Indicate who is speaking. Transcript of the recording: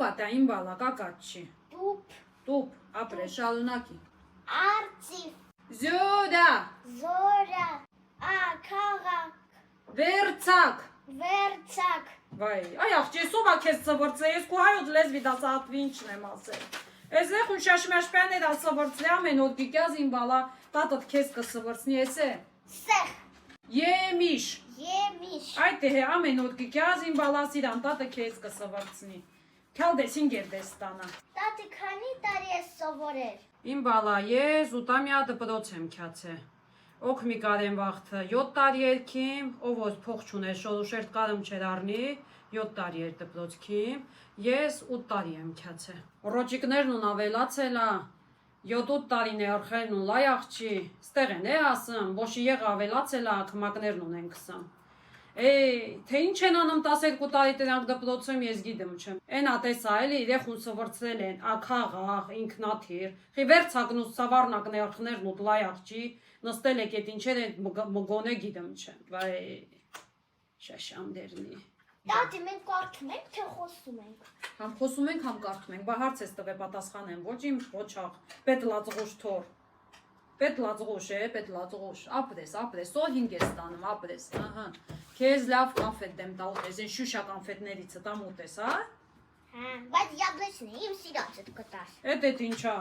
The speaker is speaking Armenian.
Speaker 1: Տուպատա իմ բալա, կակաչի։
Speaker 2: Տուփ,
Speaker 1: Տուպ, ապրե, շալունակի։
Speaker 2: արծիվ,
Speaker 1: Զյոդա,
Speaker 2: զորա, աքաղակ,
Speaker 1: վերցակ։
Speaker 2: վերցակ,
Speaker 1: Վայ, այ աղջես ով ա քեզ ծվրծե, ես քո հայոց լեզվի դասատվի ինչն եմ ասել։ Ես եք ու շաշմաշպյան է դասվրծլե ամեն օր գիկյազ իմ բալա, տատդ քեզ կսվրծնի էսե։
Speaker 2: սեղ,
Speaker 1: Եմիշ,
Speaker 2: եմիշ,
Speaker 1: այդ դե ամեն օր գիկյազ իմ բալա սիրան, տատը քեզ կսվրծնի։ Քյալդես ինգերդես տանա։
Speaker 2: տատի քանի տարի ես սովորել։
Speaker 1: Իմ բալա, ես 8-ամյա դպրոց եմ քյացե։ Օք մի կարեմ վաղթը 7 տարի երկիմ, ով ոզ փող չուներ, շորուշերտ կարում չեր առնի, 7 տարի էր դպրոց քիմ, ես 8 տարի եմ քյացե։ Ռոճիկներն ուն ավելացելա, 7-8 տարին է արխելն ուն լայ աղջի, ստեղ են է ասում, ոչի եղ ավելացելա, կմակներն ունեն կսամ։ Թե ինչ են անում 12 տարի տրանք դպրոցում ես գիտեմ չեմ։ Են ատեսա էլի իրեխուն սվրծել են, աքաղաղ, ինքնաթիր, խի վերցակն ու սավարնակն երխներն ու լայ աղջի, նստել եք էտ ինչեր են մգոնե գիտեմ չեմ, վայ, շաշամդերնի։
Speaker 2: Տատի մենք կարդում ենք, թե խոսում ենք։
Speaker 1: Համ խոսում ենք, համ կարդում ենք, բա հարց ես տվե պատասխանեմ, ոչ իմ ոչաղ, պետ լածղուշ թոր։ Պետ լածղուշ է, պետ լածղուշ, ապրես, սո 5 ես տանում, ապրես, ահա։ Քեզ լավ կանֆետ դեմ տա ուտես, են շուշա կանֆետներից տամ ուտես, հա։
Speaker 2: Հա, բայց յաբլեչն է, իմ սիրածդ կտար։
Speaker 1: Էդ ինչա։